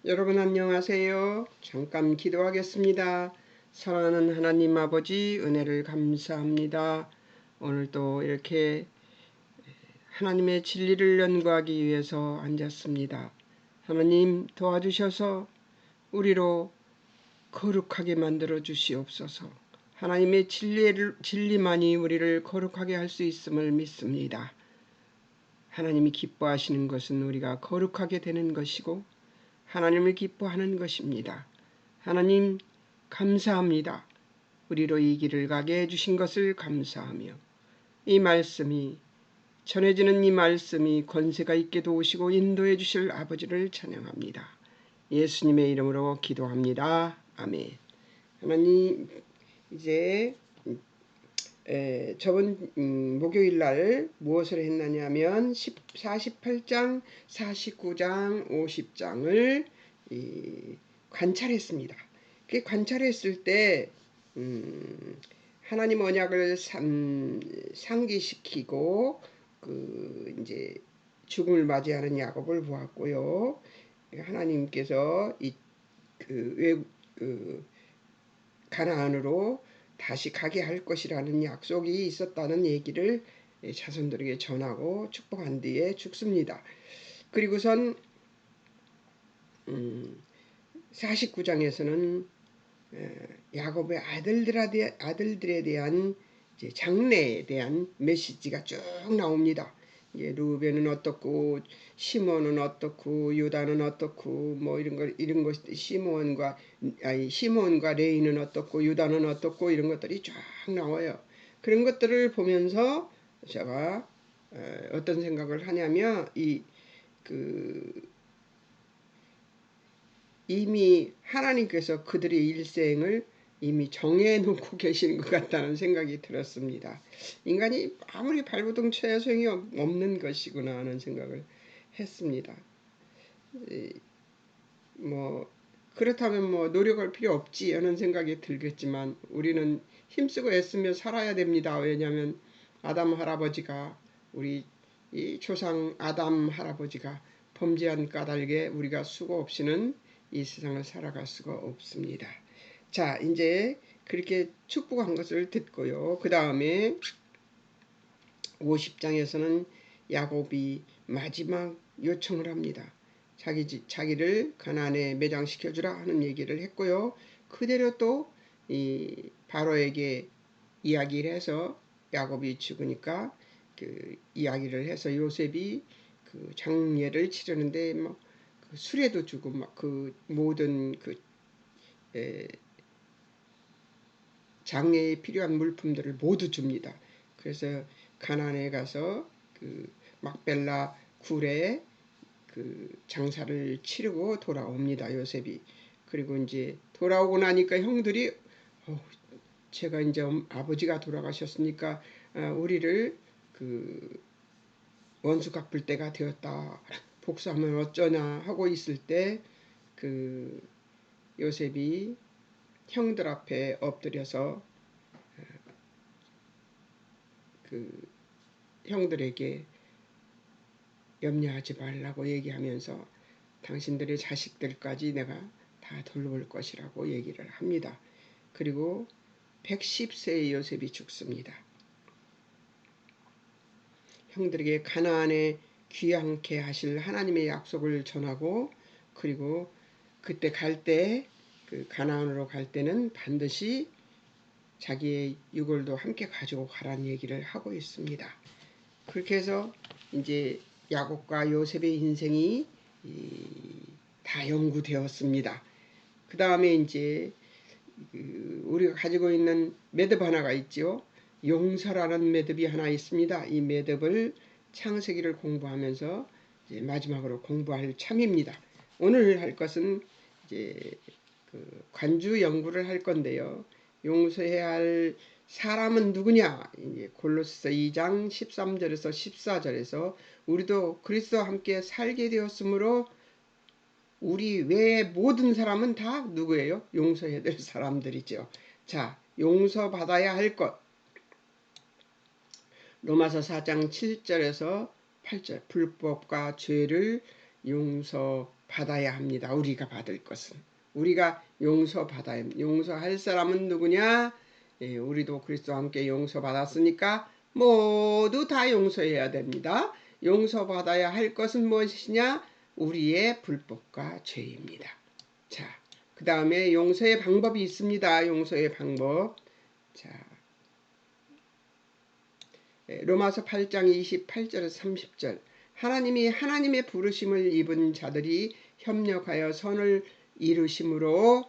여러분 안녕하세요. 잠깐 기도하겠습니다. 사랑하는 하나님 아버지 은혜를 감사합니다. 오늘도 이렇게 하나님의 진리를 연구하기 위해서 앉았습니다. 하나님 도와주셔서 우리로 거룩하게 만들어 주시옵소서. 하나님의 진리만이 우리를 거룩하게 할 수 있음을 믿습니다. 하나님이 기뻐하시는 것은 우리가 거룩하게 되는 것이고 하나님을 기뻐하는 것입니다. 하나님 감사합니다. 우리로 이 길을 가게 해주신 것을 감사하며 이 말씀이 전해지는 이 말씀이 권세가 있게 도우시고 인도해 주실 아버지를 찬양합니다. 예수님의 이름으로 기도합니다. 아멘. 하나님 이제 저번 목요일 날 무엇을 했느냐면 48장, 49장, 50장을 관찰했습니다. 그 관찰했을 때 하나님 언약을 상기시키고 이제 죽음을 맞이하는 야곱을 보았고요. 하나님께서 가나안으로 다시 가게 할 것이라는 약속이 있었다는 얘기를 자손들에게 전하고 축복한 뒤에 죽습니다. 그리고선 49장에서는 야곱의 아들들에 대한 이제 장래에 대한 메시지가 쭉 나옵니다. 루벤은 어떻고 시몬은 어떻고 유다는 어떻고 뭐 이런 것 시몬과 레이는 어떻고 유다는 어떻고 이런 것들이 쫙 나와요. 그런 것들을 보면서 제가 어떤 생각을 하냐면 이미 하나님께서 그들의 일생을 이미 정해놓고 계시는 것 같다는 생각이 들었습니다. 인간이 아무리 발버둥 쳐야 소용이 없는 것이구나 하는 생각을 했습니다. 그렇다면 노력할 필요 없지 하는 생각이 들겠지만 우리는 힘쓰고 애쓰며 살아야 됩니다. 왜냐하면 아담 할아버지가 우리 이 조상 아담 할아버지가 범죄한 까닭에 우리가 수고 없이는 이 세상을 살아갈 수가 없습니다. 자, 이제 그렇게 축복한 것을 듣고요. 그 다음에 50장에서는 야곱이 마지막 요청을 합니다. 자기를 가나안에 매장시켜주라 하는 얘기를 했고요. 그대로 또 이 바로에게 이야기를 해서 야곱이 죽으니까 그 이야기를 해서 요셉이 그 장례를 치르는데 그 수레도 주고 그 모든 장례에 필요한 물품들을 모두 줍니다. 그래서 가나안에 가서 그 막벨라 굴에 그 장사를 치르고 돌아옵니다. 요셉이. 그리고 이제 돌아오고 나니까 형들이 제가 이제 아버지가 돌아가셨으니까 우리를 그 원수 갚을 때가 되었다. 복수하면 어쩌냐 하고 있을 때 그 요셉이 형들 앞에 엎드려서 그 형들에게 염려하지 말라고 얘기하면서 당신들의 자식들까지 내가 다 돌볼 것이라고 얘기를 합니다. 그리고 110세의 요셉이 죽습니다. 형들에게 가나안에 귀향케 하실 하나님의 약속을 전하고 그리고 그때 갈 때 그 가나안으로 갈 때는 반드시 자기의 유골도 함께 가지고 가라는 얘기를 하고 있습니다. 그렇게 해서 이제 야곱과 요셉의 인생이 다 연구되었습니다. 그 다음에 이제 우리가 가지고 있는 매듭 하나가 있죠. 용서라는 매듭이 하나 있습니다. 이 매듭을 창세기를 공부하면서 이제 마지막으로 공부할 참입니다. 오늘 할 것은 이제 그 관주 연구를 할 건데요. 용서해야 할 사람은 누구냐? 이제 골로새서 2장 13절에서 14절에서 우리도 그리스도와 함께 살게 되었으므로 우리 외의 모든 사람은 다 누구예요? 용서해야 될 사람들이죠. 자, 용서받아야 할 것. 로마서 4장 7절에서 8절 불법과 죄를 용서하라 받아야 합니다. 우리가 받을 것은. 우리가 용서받아야 합니다. 용서할 사람은 누구냐? 예, 우리도 그리스도와 함께 용서받았으니까 모두 다 용서해야 됩니다. 용서받아야 할 것은 무엇이냐? 우리의 불법과 죄입니다. 자, 그 다음에 용서의 방법이 있습니다. 용서의 방법. 자, 로마서 8장 28절에서 30절. 하나님이 하나님의 부르심을 입은 자들이 협력하여 선을 이루심으로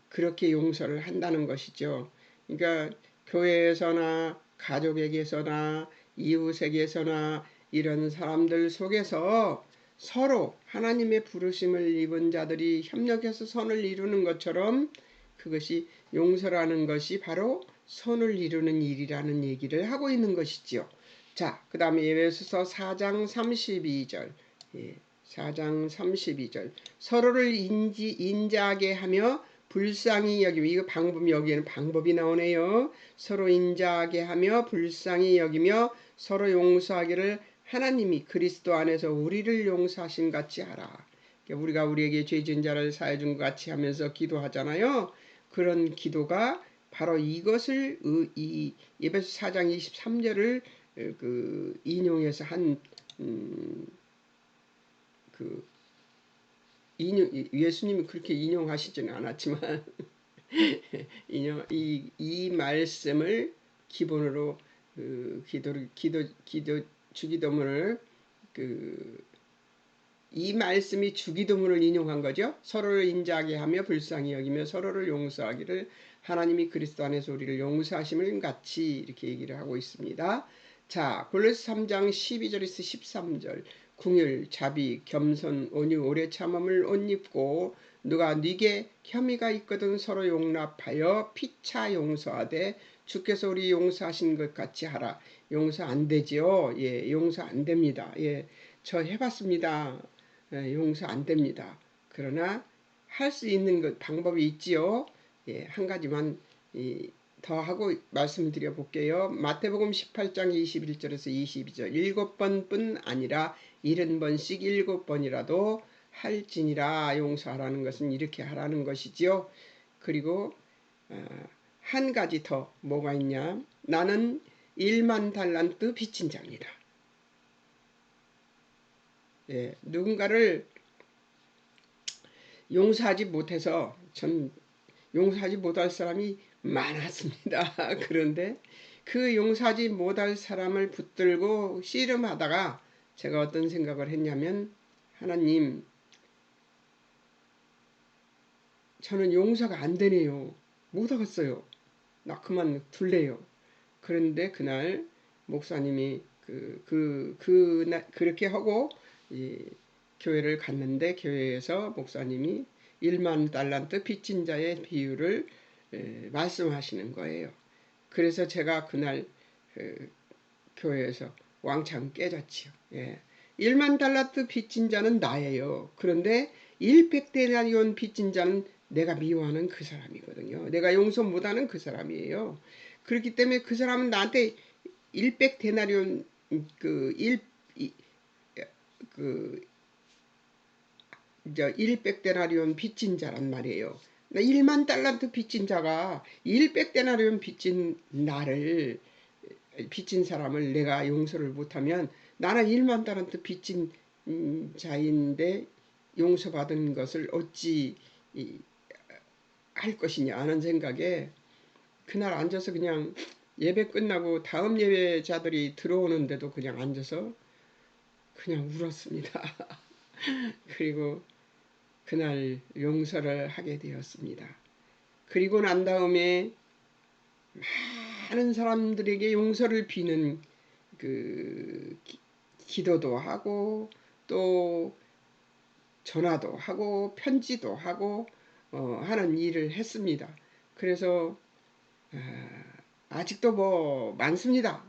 그렇게 용서를 한다는 것이죠. 그러니까 교회에서나 가족에게서나 이웃에게서나 이런 사람들 속에서 서로 하나님의 부르심을 입은 자들이 협력해서 선을 이루는 것처럼 그것이 용서라는 것이 바로 선을 이루는 일이라는 얘기를 하고 있는 것이지요. 자, 그 다음에 에베소서 4장 32절. 4장 32절. 서로를 인자하게 하며 불쌍히 여기며, 이거 방법, 여기에는 방법이 나오네요. 서로 인자하게 하며 불쌍히 여기며 서로 용서하기를 하나님이 그리스도 안에서 우리를 용서하신 같이 하라. 우리가 우리에게 죄 지은 자를 사해 준 것 같이 하면서 기도하잖아요. 그런 기도가 바로 이것을 이 에베소 4장 23절을 인용해서 한 예수님이 그렇게 인용하시지는 않았지만 이 말씀을 기본으로 주기도문을 이 말씀이 주기도문을 인용한 거죠. 서로를 인자하게 하며 불쌍히 여기며 서로를 용서하기를 하나님이 그리스도 안에서 우리를 용서하심을 같이 이렇게 얘기를 하고 있습니다. 자, 골로새 3장 12절에서 13절. 궁율, 자비, 겸손, 온유, 오래 참음을 옷 입고 누가 네게 혐의가 있거든 서로 용납하여 피차 용서하되 주께서 우리 용서하신 것 같이 하라. 용서 안 되지요. 예, 용서 안 됩니다. 예, 저 해봤습니다. 예, 용서 안 됩니다. 그러나 할 수 있는 방법이 있지요. 예, 한 가지만 더 하고 말씀을 드려 볼게요. 마태복음 18장 21절에서 22절. 7번뿐 아니라 70번씩 7번이라도 할지니라. 용서하라는 것은 이렇게 하라는 것이지요. 그리고 한 가지 더 뭐가 있냐? 나는 1만 달란트 빚진 자입니다. 예, 누군가를 용서하지 못해서 전 용서하지 못할 사람이 많았습니다. 그런데 그 용서하지 못할 사람을 붙들고 씨름하다가 제가 어떤 생각을 했냐면, 하나님, 저는 용서가 안 되네요. 못하겠어요. 나 그만 둘래요. 그런데 그날 목사님이 그렇게 하고 교회를 갔는데, 교회에서 목사님이 1만 달란트 빚진 자의 비유를 말씀하시는 거예요. 그래서 제가 그날 교회에서 왕창 깨졌지요. 예. 1만 달란트 빚진 자는 나예요. 그런데 100데나리온 빚진 자는 내가 미워하는 그 사람이거든요. 내가 용서 못하는 그 사람이에요. 그렇기 때문에 그 사람은 나한테 100데나리온 100데나리온 빚진 자란 말이에요. 1만 달란트 빚진 자가 100데나리온 빚진 사람을 내가 용서를 못하면 나는 1만 달란트 빚진 자인데 용서받은 것을 어찌 할 것이냐 하는 생각에 그날 앉아서 그냥 예배 끝나고 다음 예배자들이 들어오는데도 그냥 앉아서 그냥 울었습니다. 그리고 그날 용서를 하게 되었습니다. 그리고 난 다음에 많은 사람들에게 용서를 비는 기도도 하고 또 전화도 하고 편지도 하고 하는 일을 했습니다. 그래서 아직도 뭐 많습니다.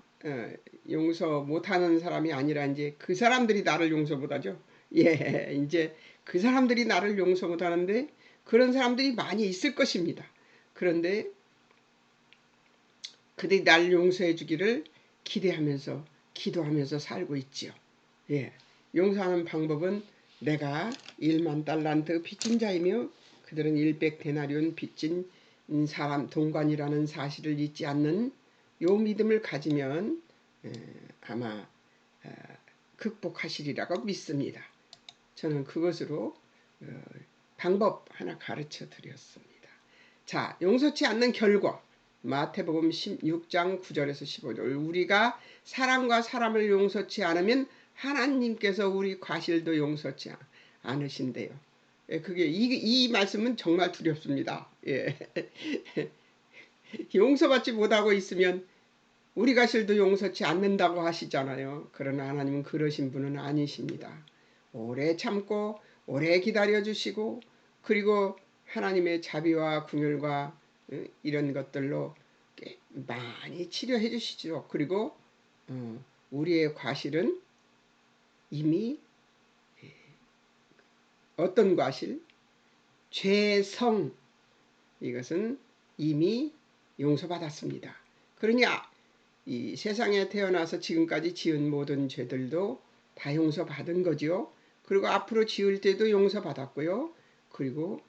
용서 못하는 사람이 아니라 이제 그 사람들이 나를 용서 못하죠. 예, 이제 그 사람들이 나를 용서 못하는데 그런 사람들이 많이 있을 것입니다. 그런데 그들이 날 용서해 주기를 기대하면서 기도하면서 살고 있지요. 예, 용서하는 방법은 내가 1만 달란트 빚진 자이며 그들은 100데나리온 빚진 사람 동관이라는 사실을 잊지 않는 요 믿음을 가지면 아마 극복하시리라고 믿습니다. 저는 그것으로 방법 하나 가르쳐 드렸습니다. 자, 용서치 않는 결과 마태복음 16장 9절에서 15절 우리가 사람과 사람을 용서치 않으면 하나님께서 우리 과실도 용서치 않으신대요. 그게 이 말씀은 정말 두렵습니다. 예. 용서받지 못하고 있으면 우리 과실도 용서치 않는다고 하시잖아요. 그러나 하나님은 그러신 분은 아니십니다. 오래 참고 오래 기다려주시고 그리고 하나님의 자비와 긍휼과 이런 것들로 많이 치료해 주시죠. 그리고 우리의 과실은 이미 어떤 과실? 죄성 이것은 이미 용서받았습니다. 그러니 이 세상에 태어나서 지금까지 지은 모든 죄들도 다 용서받은 거지요. 그리고 앞으로 지을 때도 용서받았고요. 그리고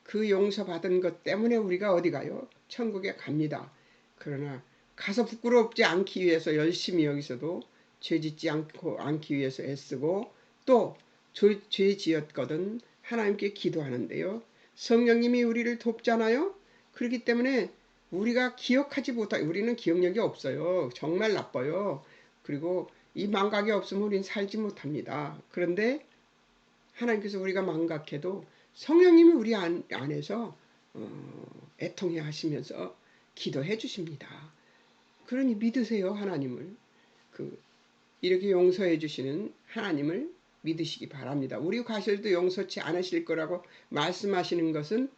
그 용서받은 것 때문에 우리가 어디 가요? 천국에 갑니다. 그러나 가서 부끄럽지 않기 위해서 열심히 여기서도 죄짓지 않기 위해서 애쓰고 또 죄 지었거든 하나님께 기도하는데요. 성령님이 우리를 돕잖아요. 그렇기 때문에 우리가 기억하지 못하고 우리는 기억력이 없어요. 정말 나빠요. 그리고 이 망각이 없으면 우리는 살지 못합니다. 그런데 하나님께서 우리가 망각해도 성령님이 우리 안에서 애통해 하시면서 기도해 주십니다. 그러니 믿으세요. 하나님을. 이렇게 용서해 주시는 하나님을 믿으시기 바랍니다. 우리 과실도 용서치 않으실 거라고 말씀하시는 것은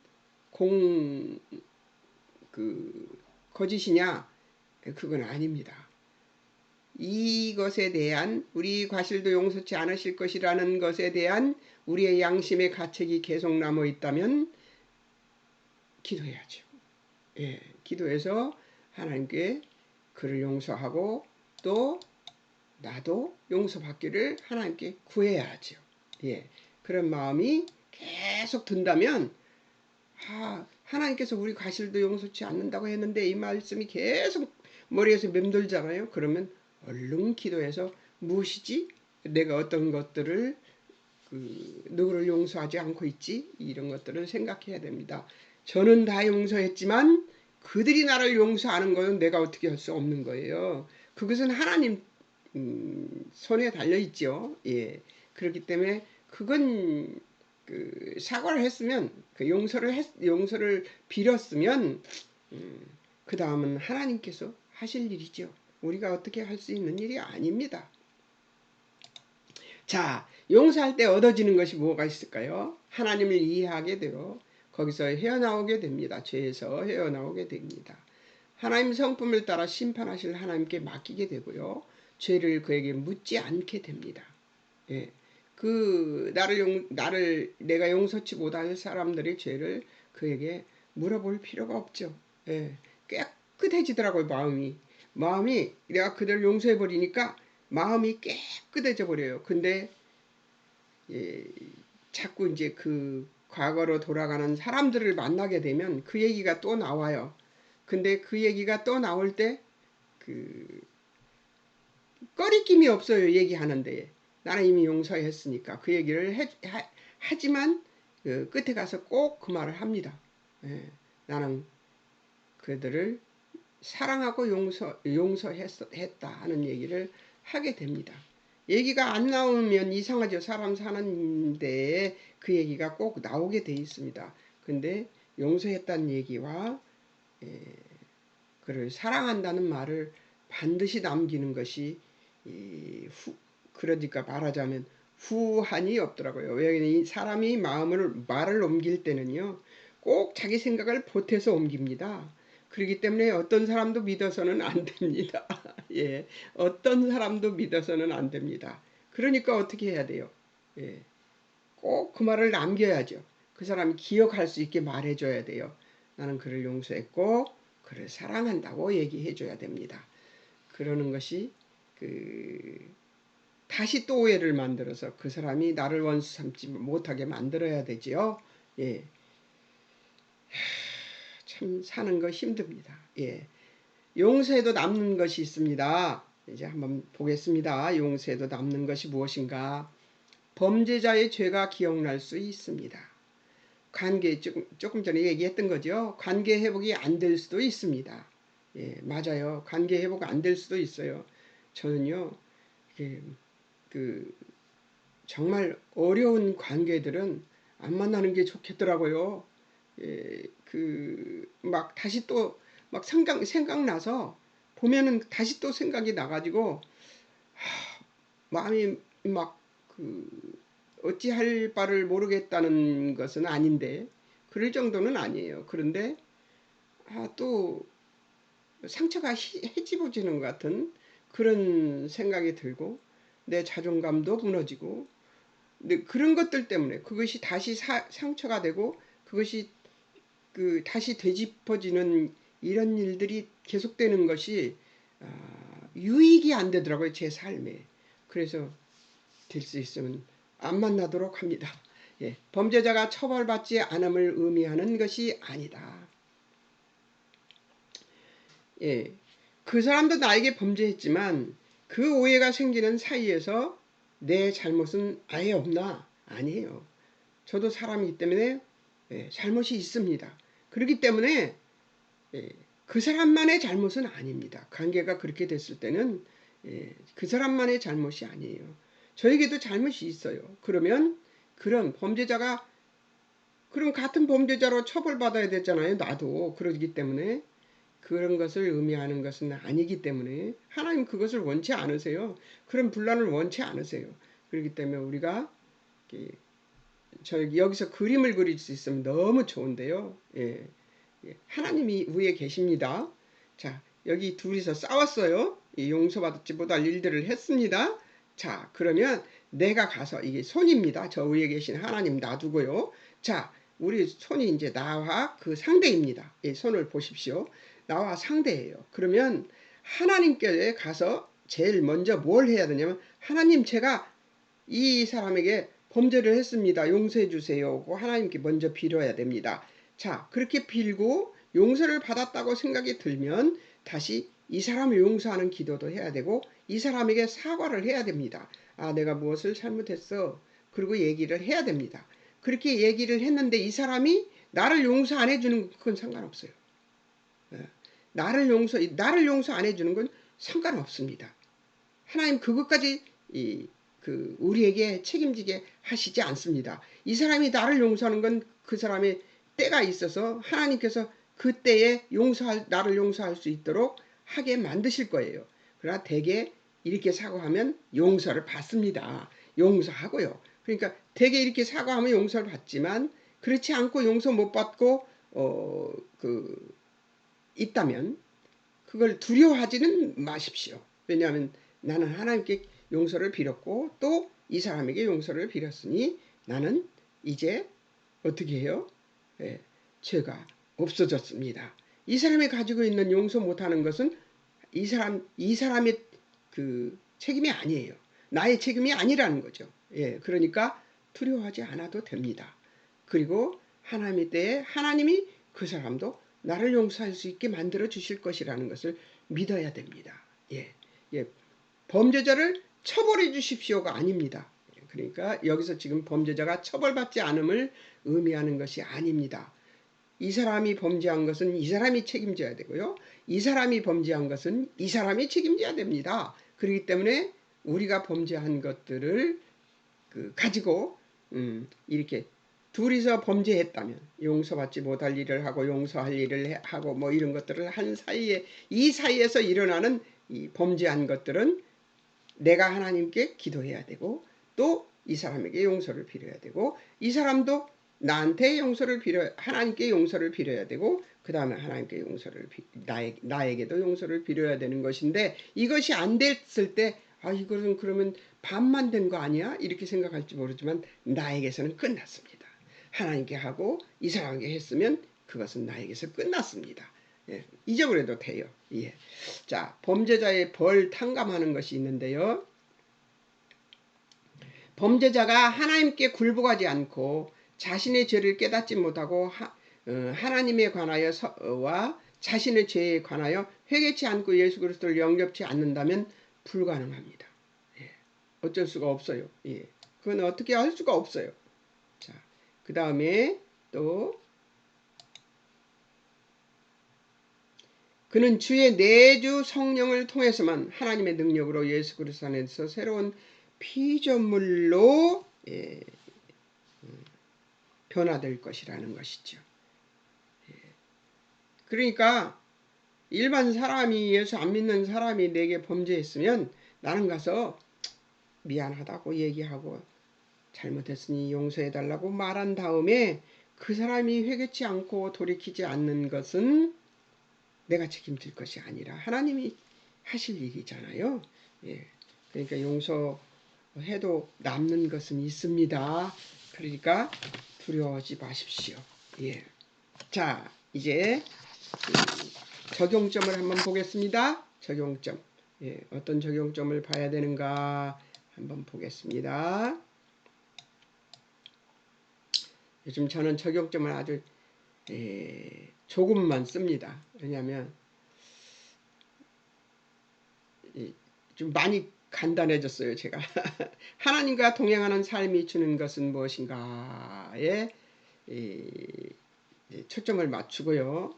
거짓이냐? 그건 아닙니다. 이것에 대한 우리 과실도 용서치 않으실 것이라는 것에 대한 우리의 양심의 가책이 계속 남아 있다면 기도해야죠. 예, 기도해서 하나님께 그를 용서하고 또 나도 용서받기를 하나님께 구해야죠. 예, 그런 마음이 계속 든다면 하나님께서 우리 과실도 용서치 않는다고 했는데 이 말씀이 계속 머리에서 맴돌잖아요. 그러면 얼른 기도해서 무엇이지? 내가 어떤 것들을 누구를 용서하지 않고 있지? 이런 것들을 생각해야 됩니다. 저는 다 용서했지만 그들이 나를 용서하는 것은 내가 어떻게 할 수 없는 거예요. 그것은 하나님 손에 달려 있죠. 예. 그렇기 때문에 그건 사과를 했으면 용서를 빌었으면 그 다음은 하나님께서 하실 일이죠. 우리가 어떻게 할 수 있는 일이 아닙니다. 자, 용서할 때 얻어지는 것이 뭐가 있을까요? 하나님을 이해하게 되고 거기서 헤어나오게 됩니다. 죄에서 헤어나오게 됩니다. 하나님 성품을 따라 심판하실 하나님께 맡기게 되고요. 죄를 그에게 묻지 않게 됩니다. 예. 내가 용서치 못할 사람들의 죄를 그에게 물어볼 필요가 없죠. 예. 깨끗해지더라고요, 마음이 내가 그들을 용서해 버리니까 마음이 깨끗해져 버려요. 근데 자꾸 이제 그 과거로 돌아가는 사람들을 만나게 되면 그 얘기가 또 나와요. 근데 그 얘기가 또 나올 때 꺼리낌이 없어요. 얘기하는데 나는 이미 용서했으니까 그 얘기를 하지만 끝에 가서 꼭 그 말을 합니다. 예, 나는 그들을 사랑하고 용서했다 하는 얘기를 하게 됩니다. 얘기가 안 나오면 이상하죠. 사람 사는 데에 그 얘기가 꼭 나오게 돼 있습니다. 근데 용서했다는 얘기와 그를 사랑한다는 말을 반드시 남기는 것이 그러니까 말하자면 후한이 없더라고요. 왜 사람이 말을 옮길 때는요. 꼭 자기 생각을 보태서 옮깁니다. 그렇기 때문에 어떤 사람도 믿어서는 안 됩니다. 예, 어떤 사람도 믿어서는 안 됩니다. 그러니까 어떻게 해야 돼요? 예, 꼭 그 말을 남겨야죠. 그 사람이 기억할 수 있게 말해줘야 돼요. 나는 그를 용서했고 그를 사랑한다고 얘기해줘야 됩니다. 그러는 것이 다시 또 오해를 만들어서 그 사람이 나를 원수 삼지 못하게 만들어야 되지요. 예. 참 사는 거 힘듭니다. 예. 용서에도 남는 것이 있습니다. 이제 한번 보겠습니다. 용서에도 남는 것이 무엇인가? 범죄자의 죄가 기억날 수 있습니다. 관계 조금 전에 얘기했던 거죠. 관계 회복이 안 될 수도 있습니다. 예, 맞아요. 관계 회복 안 될 수도 있어요. 저는요, 그 정말 어려운 관계들은 안 만나는 게 좋겠더라고요. 예, 막 다시 또 막 생각나서 보면은 다시 또 생각이 나가지고 마음이 막 어찌할 바를 모르겠다는 것은 아닌데 그럴 정도는 아니에요. 그런데 또 상처가 헤집어지는 것 같은 그런 생각이 들고 내 자존감도 무너지고 근데 그런 것들 때문에 그것이 다시 상처가 되고 그것이 다시 되짚어지는 이런 일들이 계속되는 것이 유익이 안 되더라고요. 제 삶에. 그래서 될 수 있으면 안 만나도록 합니다. 예, 범죄자가 처벌받지 않음을 의미하는 것이 아니다. 예, 그 사람도 나에게 범죄했지만 그 오해가 생기는 사이에서 내 잘못은 아예 없나? 아니에요. 저도 사람이기 때문에 잘못이 있습니다. 그렇기 때문에 그 사람만의 잘못은 아닙니다. 관계가 그렇게 됐을 때는 그 사람만의 잘못이 아니에요. 저에게도 잘못이 있어요. 그러면 그런 범죄자가 그럼 같은 범죄자로 처벌받아야 되잖아요. 나도 그러기 때문에 그런 것을 의미하는 것은 아니기 때문에 하나님 그것을 원치 않으세요. 그런 분란을 원치 않으세요. 그렇기 때문에 우리가 여기서 그림을 그릴 수 있으면 너무 좋은데요. 예. 하나님이 위에 계십니다. 자, 여기 둘이서 싸웠어요. 용서받지 못할 일들을 했습니다. 자, 그러면 내가 가서 이게 손입니다. 저 위에 계신 하나님 놔두고요. 자, 우리 손이 이제 나와 그 상대입니다. 이 손을 보십시오. 나와 상대예요. 그러면 하나님께 가서 제일 먼저 뭘 해야 되냐면 하나님 제가 이 사람에게 범죄를 했습니다. 용서해 주세요. 하나님께 먼저 빌어야 됩니다. 자, 그렇게 빌고 용서를 받았다고 생각이 들면 다시 이 사람을 용서하는 기도도 해야 되고 이 사람에게 사과를 해야 됩니다. 내가 무엇을 잘못했어. 그리고 얘기를 해야 됩니다. 그렇게 얘기를 했는데 이 사람이 나를 용서 안 해주는 그건 상관없어요. 나를 용서 안 해주는 건 상관없습니다. 하나님 그것까지 우리에게 책임지게 하시지 않습니다. 이 사람이 나를 용서하는 건 그 사람의 때가 있어서 하나님께서 그때에 나를 용서할 수 있도록 하게 만드실 거예요. 그러나 대개 이렇게 사과하면 용서를 받습니다. 용서하고요. 그러니까 대개 이렇게 사과하면 용서를 받지만 그렇지 않고 용서 못 받고 있다면 그걸 두려워하지는 마십시오. 왜냐하면 나는 하나님께 용서를 빌었고 또 이 사람에게 용서를 빌었으니 나는 이제 어떻게 해요? 죄가 없어졌습니다. 이 사람이 가지고 있는 용서 못하는 것은 이 사람의 책임이 아니에요. 나의 책임이 아니라는 거죠. 그러니까 두려워하지 않아도 됩니다. 그리고 하나님의 때에 하나님이 그 사람도 나를 용서할 수 있게 만들어 주실 것이라는 것을 믿어야 됩니다. 범죄자를 처벌해 주십시오가 아닙니다. 그러니까 여기서 지금 범죄자가 처벌받지 않음을 의미하는 것이 아닙니다. 이 사람이 범죄한 것은 이 사람이 책임져야 되고요. 이 사람이 범죄한 것은 이 사람이 책임져야 됩니다. 그렇기 때문에 우리가 범죄한 것들을 가지고 이렇게 둘이서 범죄했다면 용서받지 못할 일을 하고 용서할 일을 하고 뭐 이런 것들을 한 사이에 이 사이에서 일어나는 이 범죄한 것들은 내가 하나님께 기도해야 되고 또 이 사람에게 용서를 빌어야 되고 이 사람도 나한테 하나님께 용서를 빌어야 되고 그 다음에 하나님께 나에게도 용서를 빌어야 되는 것인데 이것이 안 됐을 때 이거는 그러면 반만 된 거 아니야? 이렇게 생각할지 모르지만 나에게서는 끝났습니다. 하나님께 하고 이 사람에게 했으면 그것은 나에게서 끝났습니다. 잊어버려도 돼요. 자, 범죄자의 벌 탕감하는 것이 있는데요. 범죄자가 하나님께 굴복하지 않고 자신의 죄를 깨닫지 못하고 하나님에 관하여와 자신의 죄에 관하여 회개치 않고 예수 그리스도를 영접치 않는다면 불가능합니다. 예. 어쩔 수가 없어요. 예. 그건 어떻게 할 수가 없어요. 자, 그 다음에 또 그는 주의 내주 성령을 통해서만 하나님의 능력으로 예수 그리스도 안에서 새로운 피조물로 변화될 것이라는 것이죠. 그러니까 일반 사람이 예수 안 믿는 사람이 내게 범죄했으면 나는 가서 미안하다고 얘기하고 잘못했으니 용서해달라고 말한 다음에 그 사람이 회개치 않고 돌이키지 않는 것은 내가 책임질 것이 아니라 하나님이 하실 일이잖아요. 예. 그러니까 용서해도 남는 것은 있습니다. 그러니까 두려워하지 마십시오. 예. 자, 이제 적용점을 한번 보겠습니다. 적용점. 예, 어떤 적용점을 봐야 되는가 한번 보겠습니다. 요즘 저는 적용점을 아주 조금만 씁니다. 왜냐하면 좀 많이 간단해졌어요. 제가 하나님과 동행하는 삶이 주는 것은 무엇인가에 초점을 맞추고요.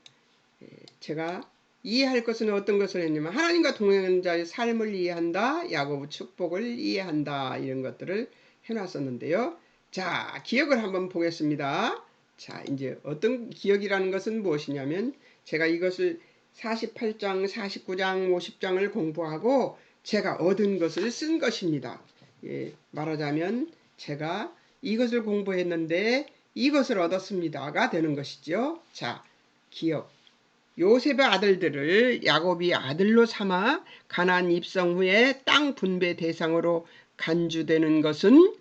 제가 이해할 것은 어떤 것을 했냐면 하나님과 동행하는 자의 삶을 이해한다. 야고보 축복을 이해한다. 이런 것들을 해놨었는데요. 자, 기억을 한번 보겠습니다. 자, 이제 어떤 기억이라는 것은 무엇이냐면 제가 이것을 48장, 49장, 50장을 공부하고 제가 얻은 것을 쓴 것입니다. 예, 말하자면 제가 이것을 공부했는데 이것을 얻었습니다가 되는 것이죠. 자, 기억. 요셉의 아들들을 야곱이 아들로 삼아 가나안 입성 후에 땅 분배 대상으로 간주되는 것은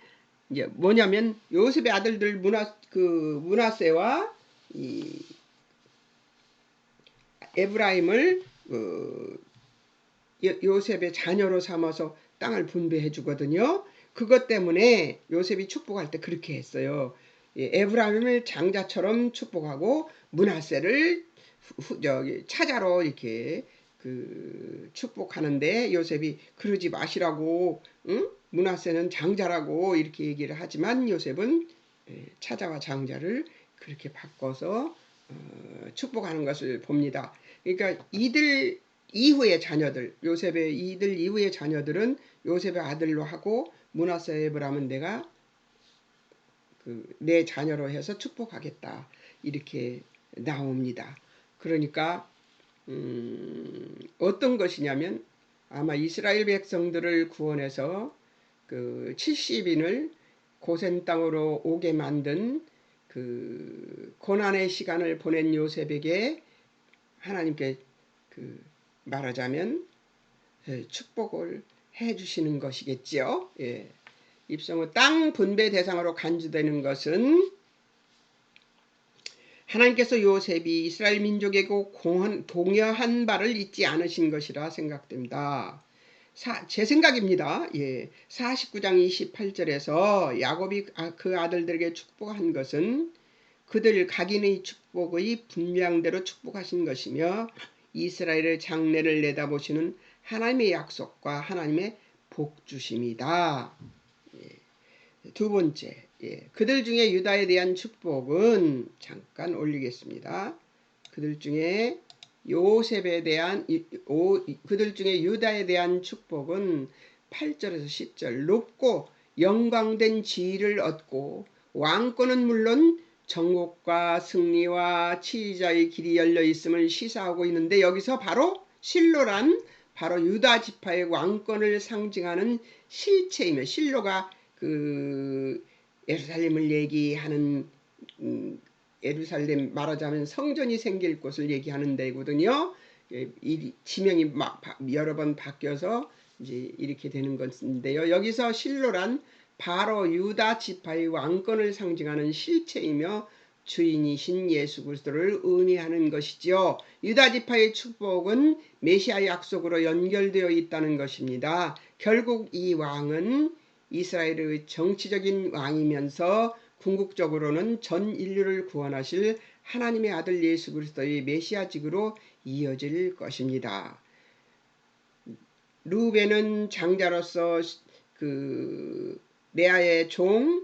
이제 뭐냐면 요셉의 아들들 므낫세와 에브라임을 요셉의 자녀로 삼아서 땅을 분배해 주거든요. 그것 때문에 요셉이 축복할 때 그렇게 했어요. 에브라임을 장자처럼 축복하고 므낫세를 차자로 이렇게 축복하는데 요셉이 그러지 마시라고, 응? 므낫세는 장자라고 이렇게 얘기를 하지만 요셉은 차자와 장자를 그렇게 바꿔서 축복하는 것을 봅니다. 그러니까 이들 이후의 자녀들, 요셉의 이들 이후의 자녀들은 요셉의 아들로 하고 므낫세 에브라임은 내가 내 자녀로 해서 축복하겠다 이렇게 나옵니다. 그러니까 어떤 것이냐면 아마 이스라엘 백성들을 구원해서 70인을 고센 땅으로 오게 만든 고난의 시간을 보낸 요셉에게 하나님께 말하자면 축복을 해주시는 것이겠지요. 예. 입성 후 땅 분배 대상으로 간주되는 것은 하나님께서 요셉이 이스라엘 민족에게 동여한 바를 잊지 않으신 것이라 생각됩니다. 제 생각입니다. 예. 49장 28절에서 야곱이 그 아들들에게 축복한 것은 그들 각인의 축복의 분량대로 축복하신 것이며 이스라엘의 장래를 내다보시는 하나님의 약속과 하나님의 복주심이다. 두 번째, 그들 중에 유다에 대한 축복은 잠깐 올리겠습니다. 그들 중에 그들 중에 유다에 대한 축복은 8절에서 10절 높고 영광된 지위를 얻고 왕권은 물론 정복과 승리와 치리자의 길이 열려 있음을 시사하고 있는데 여기서 바로 실로란 바로 유다 지파의 왕권을 상징하는 실체이며 실로가 예루살렘을 얘기하는 예루살렘 말하자면 성전이 생길 곳을 얘기하는 데거든요. 이 지명이 여러 번 바뀌어서 이제 이렇게 되는 것인데요. 여기서 실로란 바로 유다 지파의 왕권을 상징하는 실체이며 주인이신 예수 그리스도를 의미하는 것이지요. 유다 지파의 축복은 메시아 약속으로 연결되어 있다는 것입니다. 결국 이 왕은 이스라엘의 정치적인 왕이면서 궁극적으로는 전 인류를 구원하실 하나님의 아들 예수 그리스도의 메시아직으로 이어질 것입니다. 르우벤은 장자로서 그 레아의 종의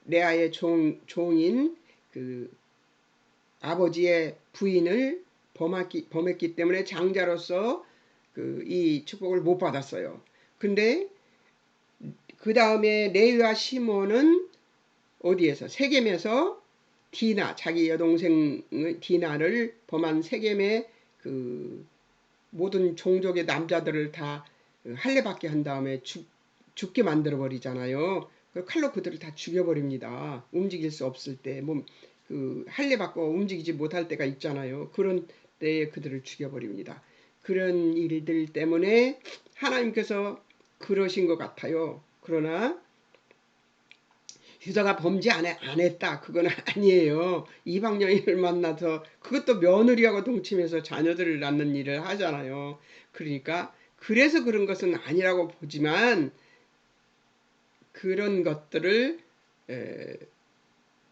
레아의 종인 그 아버지의 부인을 범했기 때문에 장자로서 이 축복을 못 받았어요. 근데 그 다음에 레위와 시몬은 어디에서? 세겜에서 디나, 자기 여동생 디나를 범한 세겜의 그 모든 종족의 남자들을 다 할례받게 한 다음에 죽게 만들어 버리잖아요. 칼로 그들을 다 죽여버립니다. 움직일 수 없을 때, 할례받고 움직이지 못할 때가 있잖아요. 그런 때에 그들을 죽여버립니다. 그런 일들 때문에 하나님께서 그러신 것 같아요. 그러나 유다가 범죄 안 했다. 그건 아니에요. 이방 여인을 만나서 그것도 며느리하고 동침해서 자녀들을 낳는 일을 하잖아요. 그러니까 그래서 그런 것은 아니라고 보지만 그런 것들을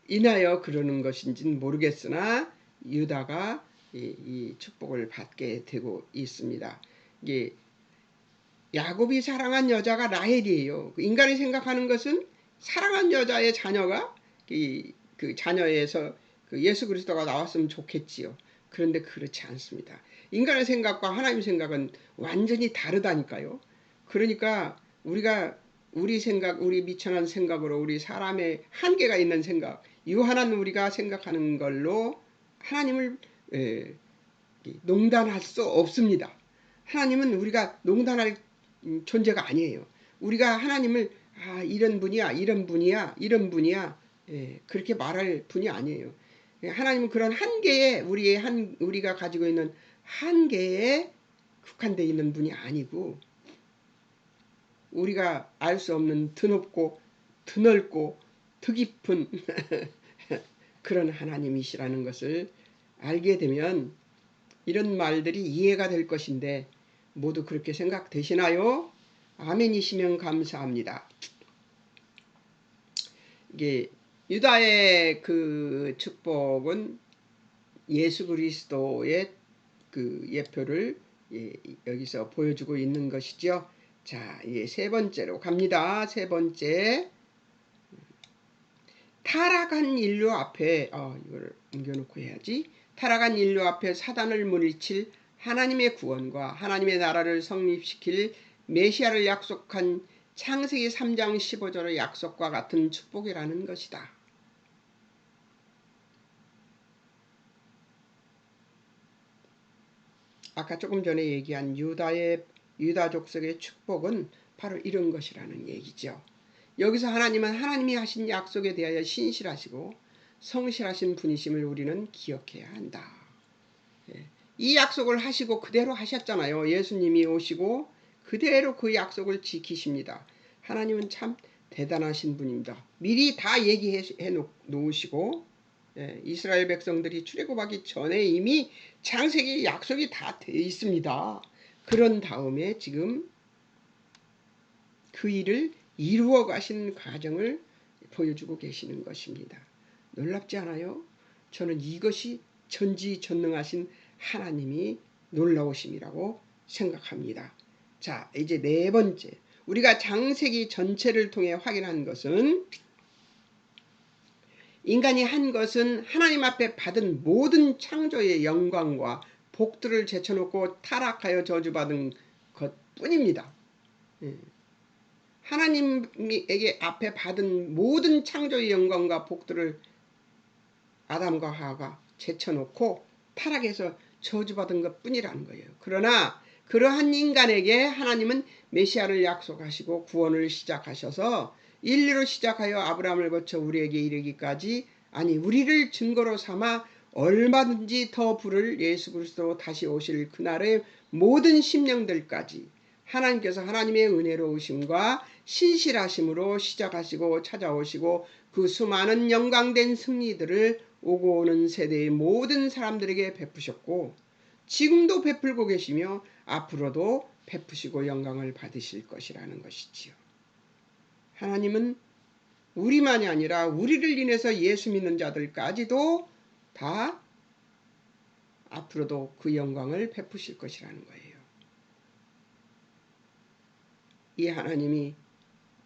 인하여 그러는 것인지는 모르겠으나 유다가 이 축복을 받게 되고 있습니다. 이게 야곱이 사랑한 여자가 라헬이에요. 인간이 생각하는 것은 사랑한 여자의 자녀가 그 자녀에서 예수 그리스도가 나왔으면 좋겠지요. 그런데 그렇지 않습니다. 인간의 생각과 하나님 생각은 완전히 다르다니까요. 그러니까 우리 생각, 우리 미천한 생각으로 우리 사람의 한계가 있는 생각, 유한한 우리가 생각하는 걸로 하나님을 농단할 수 없습니다. 하나님은 우리가 농단할 존재가 아니에요. 우리가 하나님을 이런 분이야, 이런 분이야, 이런 분이야 그렇게 말할 분이 아니에요. 하나님은 그런 한계에 우리가 가지고 있는 한계에 국한되어 있는 분이 아니고 우리가 알 수 없는 드높고 드넓고 드깊은 그런 하나님이시라는 것을 알게 되면 이런 말들이 이해가 될 것인데 모두 그렇게 생각되시나요? 아멘이시면 감사합니다. 이게 유다의 그 축복은 예수 그리스도의 그 예표를 여기서 보여주고 있는 것이죠. 자, 이제 세 번째로 갑니다. 세 번째, 타락한 인류 앞에 이걸 옮겨놓고 해야지. 타락한 인류 앞에 사단을 물리칠 하나님의 구원과 하나님의 나라를 성립시킬 메시아를 약속한 창세기 3장 15절의 약속과 같은 축복이라는 것이다. 아까 조금 전에 얘기한 유다 족속의 축복은 바로 이런 것이라는 얘기죠. 여기서 하나님은 하나님이 하신 약속에 대하여 신실하시고 성실하신 분이심을 우리는 기억해야 한다. 이 약속을 하시고 그대로 하셨잖아요. 예수님이 오시고 그대로 그 약속을 지키십니다. 하나님은 참 대단하신 분입니다. 미리 다 얘기해 놓으시고 이스라엘 백성들이 출애굽하기 전에 이미 창세기 약속이 다 돼 있습니다. 그런 다음에 지금 그 일을 이루어 가신 과정을 보여주고 계시는 것입니다. 놀랍지 않아요? 저는 이것이 전지전능하신 하나님이 놀라우심이라고 생각합니다. 자, 이제 네 번째, 우리가 창세기 전체를 통해 확인한 것은 인간이 한 것은 하나님 앞에 받은 모든 창조의 영광과 복들을 제쳐놓고 타락하여 저주받은 것뿐입니다. 하나님에게 앞에 받은 모든 창조의 영광과 복들을 아담과 하와가 제쳐놓고 타락해서 저주받은 것뿐이라는 거예요. 그러나 그러한 인간에게 하나님은 메시아를 약속하시고 구원을 시작하셔서 인류로 시작하여 아브라함을 거쳐 우리에게 이르기까지 우리를 증거로 삼아 얼마든지 더 부를 예수 그리스도 다시 오실 그날의 모든 심령들까지 하나님께서 하나님의 은혜로우심과 신실하심으로 시작하시고 찾아오시고 그 수많은 영광된 승리들을 오고 오는 세대의 모든 사람들에게 베푸셨고 지금도 베풀고 계시며 앞으로도 베푸시고 영광을 받으실 것이라는 것이지요. 하나님은 우리만이 아니라 우리를 인해서 예수 믿는 자들까지도 다 앞으로도 그 영광을 베푸실 것이라는 거예요. 이 하나님이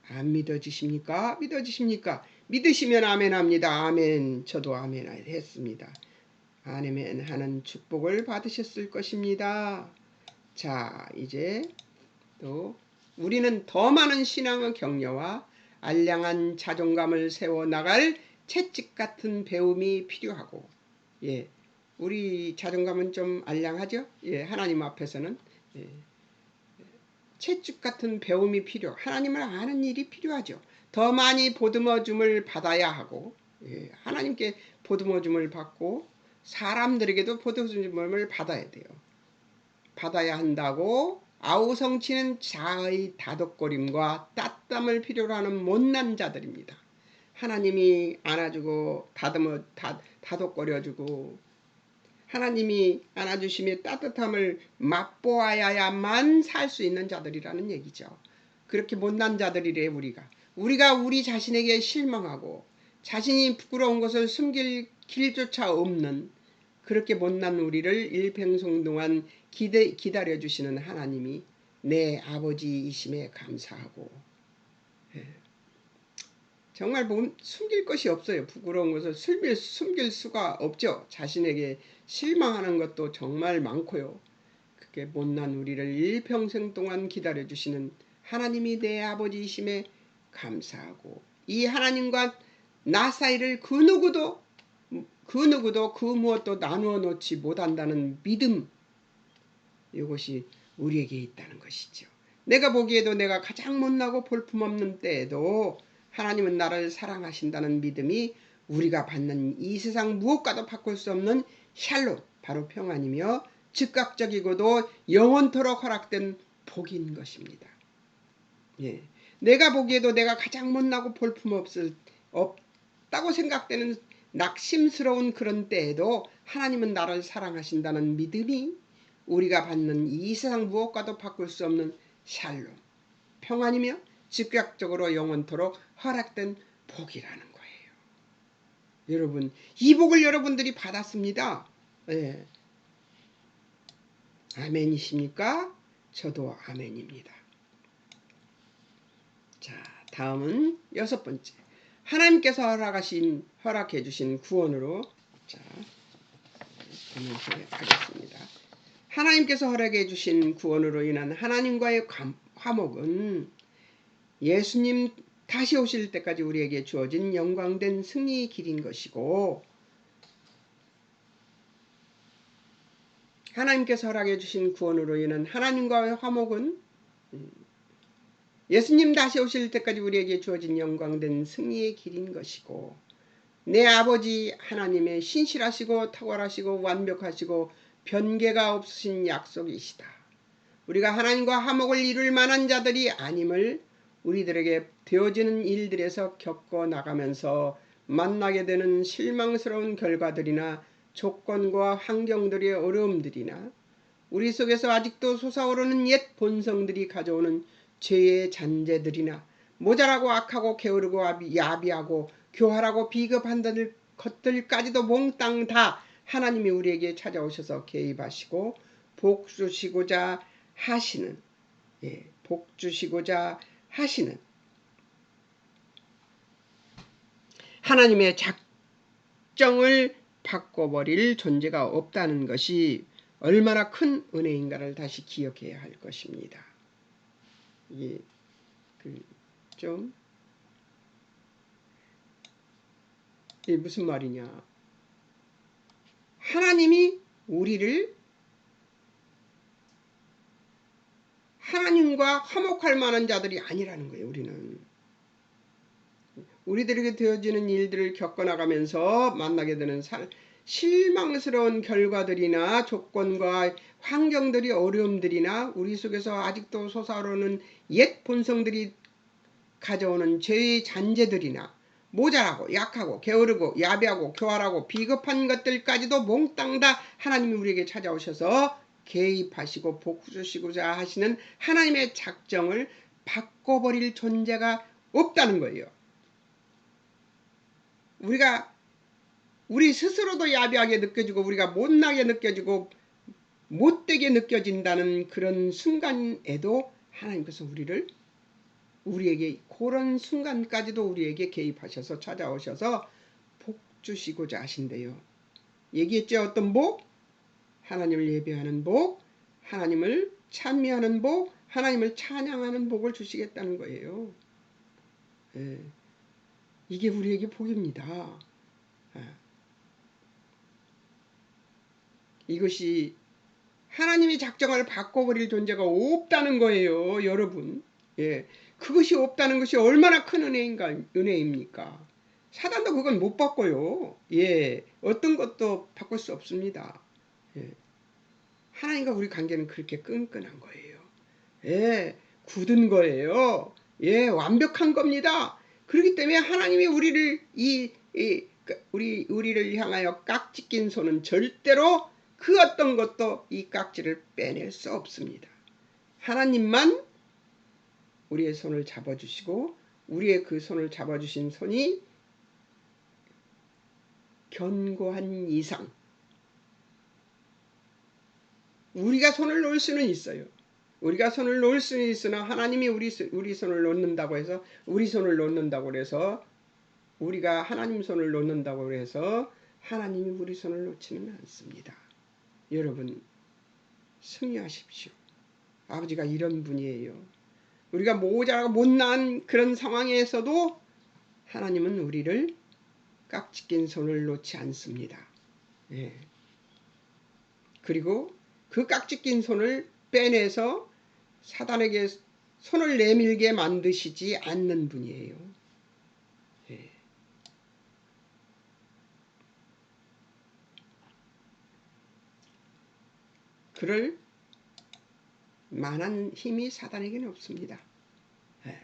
안 믿어지십니까? 믿어지십니까? 믿으시면 아멘 합니다. 아멘. 저도 아멘 했습니다. 아멘 하는 축복을 받으셨을 것입니다. 자, 이제 또 우리는 더 많은 신앙의 격려와 알량한 자존감을 세워나갈 채찍 같은 배움이 필요하고, 예, 우리 자존감은 좀 알량하죠? 예, 하나님 앞에서는. 예, 채찍 같은 배움이 하나님을 아는 일이 필요하죠. 더 많이 보듬어줌을 받아야 하고, 예, 하나님께 보듬어줌을 받고 사람들에게도 보듬어줌을 받아야 돼요. 받아야 한다고 아우성치는 자의 다독거림과 따뜻함을 필요로 하는 못난 자들입니다. 하나님이 안아주고 다독거려주고 하나님이 안아주심의 따뜻함을 맛보아야만 살 수 있는 자들이라는 얘기죠. 그렇게 못난 자들이래. 우리가 우리 자신에게 실망하고 자신이 부끄러운 것을 숨길 길조차 없는 그렇게 못난 우리를 일평생 동안 기다려주시는 하나님이 내 아버지이심에 감사하고, 정말 숨길 것이 없어요. 부끄러운 것을 숨길 수가 없죠. 자신에게 실망하는 것도 정말 많고요. 그렇게 못난 우리를 일평생 동안 기다려주시는 하나님이 내 아버지이심에 감사하고, 이 하나님과 나 사이를 그 누구도 그 무엇도 나누어 놓지 못한다는 믿음, 이것이 우리에게 있다는 것이죠. 내가 보기에도 내가 가장 못나고 볼품없는 때에도 하나님은 나를 사랑하신다는 믿음이 우리가 받는 이 세상 무엇과도 바꿀 수 없는 샬롯, 바로 평안이며 즉각적이고도 영원토록 허락된 복인 것입니다. 예, 내가 보기에도 내가 가장 못나고 볼품없다고 생각되는 낙심스러운 그런 때에도 하나님은 나를 사랑하신다는 믿음이 우리가 받는 이 세상 무엇과도 바꿀 수 없는 샬롬, 평안이며 즉각적으로 영원토록 허락된 복이라는 거예요. 여러분, 이 복을 여러분들이 받았습니다. 예. 아멘이십니까? 저도 아멘입니다. 자, 다음은 6번째. 하나님께서 허락해 주신 구원으로, 자, 하겠습니다. 하나님께서 허락해 주신 구원으로 인한 하나님과의 화목은 예수님 다시 오실 때까지 우리에게 주어진 영광된 승리의 길인 것이고, 하나님께서 허락해 주신 구원으로 인한 하나님과의 화목은 예수님 다시 오실 때까지 우리에게 주어진 영광된 승리의 길인 것이고, 내 아버지 하나님의 신실하시고 탁월하시고 완벽하시고 변개가 없으신 약속이시다. 우리가 하나님과 화목을 이룰 만한 자들이 아님을 우리들에게 되어지는 일들에서 겪어나가면서 만나게 되는 실망스러운 결과들이나 조건과 환경들의 어려움들이나 우리 속에서 아직도 솟아오르는 옛 본성들이 가져오는 죄의 잔재들이나 모자라고 악하고 게으르고 야비하고 교활하고 비겁한 것들까지도 몽땅 다 하나님이 우리에게 찾아오셔서 개입하시고 복 주시고자 하시는, 하나님의 작정을 바꿔버릴 존재가 없다는 것이 얼마나 큰 은혜인가를 다시 기억해야 할 것입니다. 이게 이게 무슨 말이냐? 하나님이 우리를 하나님과 화목할 만한 자들이 아니라는 거예요. 우리들에게 되어지는 일들을 겪어나가면서 만나게 되는 실망스러운 결과들이나 조건과 환경들이 어려움들이나 우리 속에서 아직도 솟아오르는 옛 본성들이 가져오는 죄의 잔재들이나 모자라고 약하고 게으르고 야비하고 교활하고 비겁한 것들까지도 몽땅 다 하나님이 우리에게 찾아오셔서 개입하시고 복주시고자 하시는 하나님의 작정을 바꿔버릴 존재가 없다는 거예요. 우리 스스로도 야비하게 느껴지고 우리가 못나게 느껴지고 못되게 느껴진다는 그런 순간에도 하나님께서 우리에게 그런 순간까지도 우리에게 개입하셔서 찾아오셔서 복 주시고자 하신대요. 얘기했죠. 어떤 복? 하나님을 예배하는 복, 하나님을 찬미하는 복, 하나님을 찬양하는 복을 주시겠다는 거예요. 예. 이게 우리에게 복입니다. 이것이 하나님의 작정을 바꿔버릴 존재가 없다는 거예요. 여러분. 예. 그것이 없다는 것이 얼마나 큰 은혜입니까? 사단도 그건 못 바꿔요. 예. 어떤 것도 바꿀 수 없습니다. 예. 하나님과 우리 관계는 그렇게 끈끈한 거예요. 예. 굳은 거예요. 예. 완벽한 겁니다. 그렇기 때문에 하나님이 우리를 향하여 깍지 낀 손은 절대로 그 어떤 것도 이 깍지를 빼낼 수 없습니다. 하나님만 우리의 손을 잡아주시고 우리의 그 손을 잡아주신 손이 견고한 이상 우리가 손을 놓을 수는 있어요. 우리가 손을 놓을 수는 있으나 하나님이 우리 손을 놓는다고 해서 우리가 하나님 손을 놓는다고 해서 하나님이 우리 손을 놓지는 않습니다. 여러분 승리하십시오. 아버지가 이런 분이에요. 우리가 모자라고 못난 그런 상황에서도 하나님은 우리를 깍지 낀 손을 놓지 않습니다. 예. 그리고 그 깍지 낀 손을 빼내서 사단에게 손을 내밀게 만드시지 않는 분이에요. 예. 그럴 만한 힘이 사단에게는 없습니다. 예.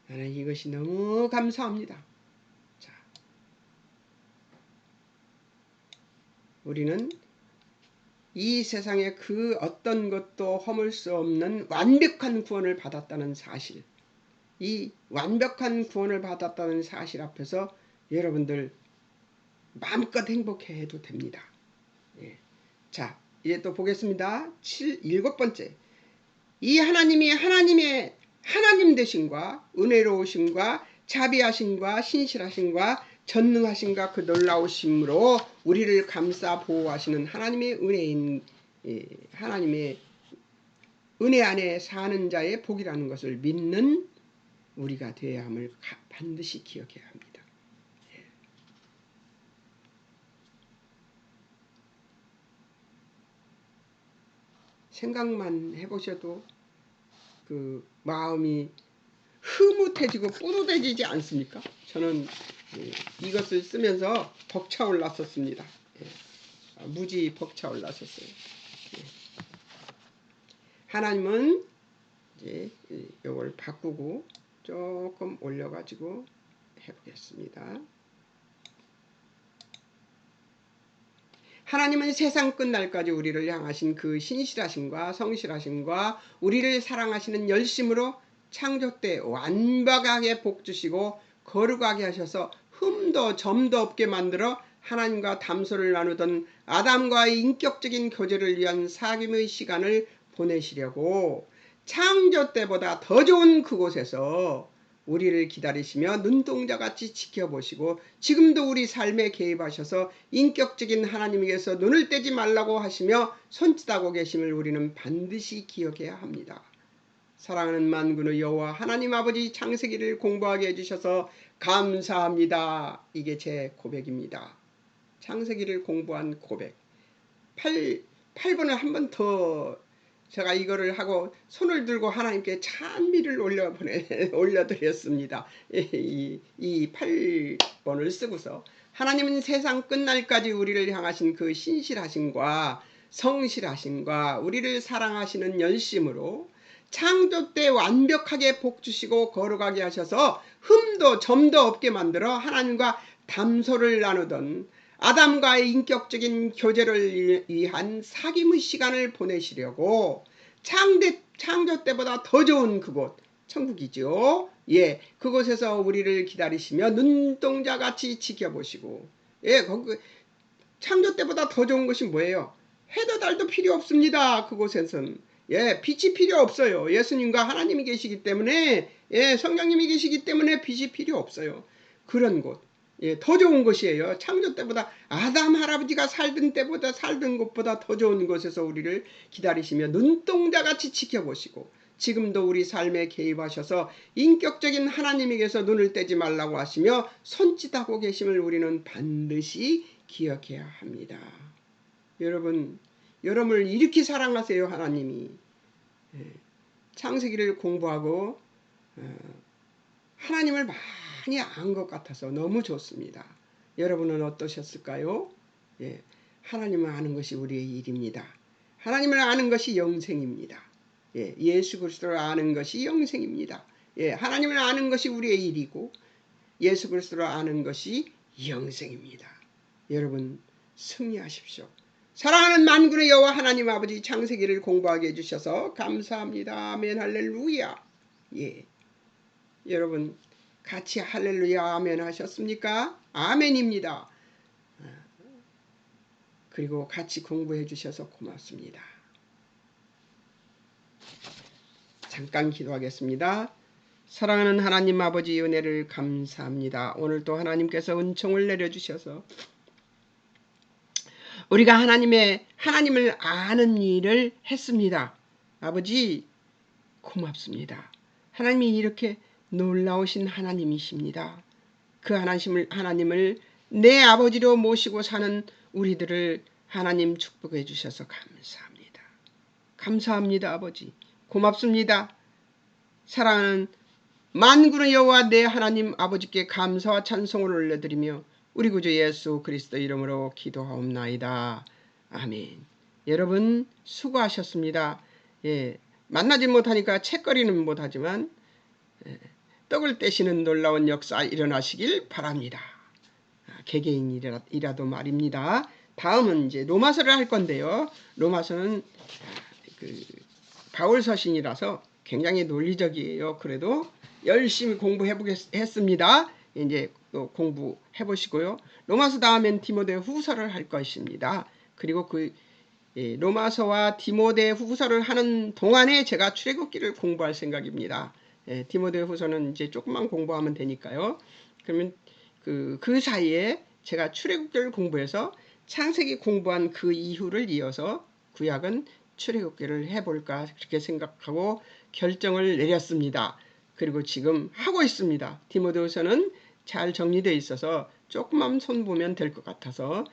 나는 이것이 너무 감사합니다. 자, 우리는 이 세상에 그 어떤 것도 허물 수 없는 완벽한 구원을 받았다는 사실, 이 완벽한 구원을 받았다는 사실 앞에서 여러분들 마음껏 행복해도 됩니다. 예. 자, 이제 또 보겠습니다. 7번째. 이 하나님이 하나님 되심과 은혜로우심과 자비하심과 신실하심과 전능하심과 그 놀라우심으로 우리를 감싸 보호하시는 하나님의 은혜 안에 사는 자의 복이라는 것을 믿는 우리가 되어야 함을 반드시 기억해야 합니다. 생각만 해보셔도 그 마음이 흐뭇해지고 뿌듯해지지 않습니까? 저는 이것을 쓰면서 벅차올랐었습니다. 무지 벅차올랐었어요. 하나님은 이제 이걸 바꾸고 조금 올려가지고 해보겠습니다. 하나님은 세상 끝날까지 우리를 향하신 그 신실하심과 성실하심과 우리를 사랑하시는 열심으로 창조 때 완벽하게 복주시고 거룩하게 하셔서 흠도 점도 없게 만들어 하나님과 담소를 나누던 아담과의 인격적인 교제를 위한 사귐의 시간을 보내시려고 창조 때보다 더 좋은 그곳에서 우리를 기다리시며 눈동자같이 지켜보시고 지금도 우리 삶에 개입하셔서 인격적인 하나님에게서 눈을 떼지 말라고 하시며 손짓하고 계심을 우리는 반드시 기억해야 합니다. 사랑하는 만군의 여호와 하나님 아버지, 창세기를 공부하게 해주셔서 감사합니다. 이게 제 고백입니다. 창세기를 공부한 고백. 8번을 한 번 더 제가 이거를 하고 손을 들고 하나님께 찬미를 올려드렸습니다. 이 8번을 쓰고서 하나님은 세상 끝날까지 우리를 향하신 그 신실하심과 성실하심과 우리를 사랑하시는 열심으로 창조 때 완벽하게 복 주시고 거룩하게 하셔서 흠도 점도 없게 만들어 하나님과 담소를 나누던 아담과의 인격적인 교제를 위한 사귐의 시간을 보내시려고 창조 때보다 더 좋은 그곳, 천국이죠. 예, 그곳에서 우리를 기다리시며 눈동자같이 지켜보시고, 예, 거기 창조 때보다 더 좋은 것이 뭐예요? 해도 달도 필요 없습니다. 그곳에선. 예, 빛이 필요 없어요. 예수님과 하나님이 계시기 때문에, 예, 성령님이 계시기 때문에 빛이 필요 없어요. 그런 곳. 예, 더 좋은 곳이에요. 창조 때보다 아담 할아버지가 살던 때보다 살던 곳보다 더 좋은 곳에서 우리를 기다리시며 눈동자같이 지켜보시고 지금도 우리 삶에 개입하셔서 인격적인 하나님에게서 눈을 떼지 말라고 하시며 손짓하고 계심을 우리는 반드시 기억해야 합니다. 여러분, 여러분을 이렇게 사랑하세요. 하나님이. 창세기를 공부하고 하나님을 많이 안 것 같아서 너무 좋습니다. 여러분은 어떠셨을까요? 예, 하나님을 아는 것이 우리의 일입니다. 하나님을 아는 것이 영생입니다. 예, 예수 그리스도를 아는 것이 영생입니다. 예, 하나님을 아는 것이 우리의 일이고 예수 그리스도를 아는 것이 영생입니다. 여러분 승리하십시오. 사랑하는 만군의 여호와 하나님 아버지, 창세기를 공부하게 해주셔서 감사합니다. 아멘 할렐루야. 예, 여러분 같이 할렐루야 아멘 하셨습니까? 아멘입니다. 그리고 같이 공부해 주셔서 고맙습니다. 잠깐 기도하겠습니다. 사랑하는 하나님 아버지, 은혜를 감사합니다. 오늘도 하나님께서 은총을 내려주셔서 우리가 하나님을 아는 일을 했습니다. 아버지 고맙습니다. 하나님이 이렇게 놀라우신 하나님이십니다. 그 하나님을 내 아버지로 모시고 사는 우리들을 하나님 축복해 주셔서 감사합니다. 감사합니다. 아버지 고맙습니다. 사랑하는 만군의 여호와 내 하나님 아버지께 감사와 찬송을 올려드리며 우리 구주 예수 그리스도 이름으로 기도하옵나이다. 아멘. 여러분 수고하셨습니다. 예, 만나지 못하니까 책거리는 못하지만 떡을 떼시는 놀라운 역사 일어나시길 바랍니다. 개개인이라도 말입니다. 다음은 이제 로마서를 할 건데요. 로마서는 바울 서신이라서 굉장히 논리적이에요. 그래도 열심히 공부해보겠습니다. 이제 또 공부해보시고요. 로마서 다음엔 디모데 후서를 할 것입니다. 그리고 로마서와 디모데 후서를 하는 동안에 제가 출애굽기를 공부할 생각입니다. 디모데 후서는 이제 조금만 공부하면 되니까요. 그러면 그 사이에 제가 출애굽기를 공부해서 창세기 공부한 그 이후를 이어서 구약은 출애굽기를 해볼까 그렇게 생각하고 결정을 내렸습니다. 그리고 지금 하고 있습니다. 디모데후서는 잘 정리되어 있어서 조금만 손보면 될 것 같아서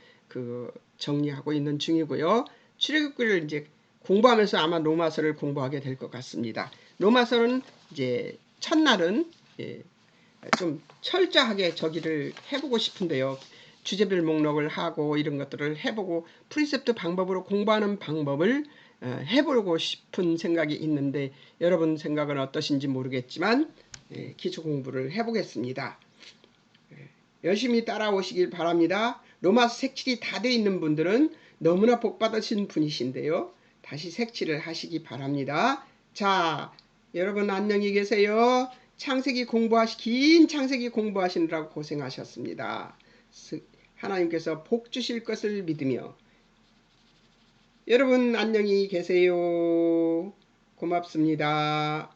정리하고 있는 중이고요. 출애굽기를 이제 공부하면서 아마 로마서를 공부하게 될 것 같습니다. 로마서는 이제 첫날은 좀 철저하게 저기를 해보고 싶은데요. 주제별 목록을 하고 이런 것들을 해보고 프리셉트 방법으로 공부하는 방법을 해보고 싶은 생각이 있는데 여러분 생각은 어떠신지 모르겠지만 기초 공부를 해보겠습니다. 열심히 따라오시길 바랍니다. 로마서 색칠이 다 돼 있는 분들은 너무나 복받으신 분이신데요. 다시 색칠을 하시기 바랍니다. 자, 여러분 안녕히 계세요. 긴 창세기 공부하시느라고 고생하셨습니다. 하나님께서 복 주실 것을 믿으며 여러분 안녕히 계세요. 고맙습니다.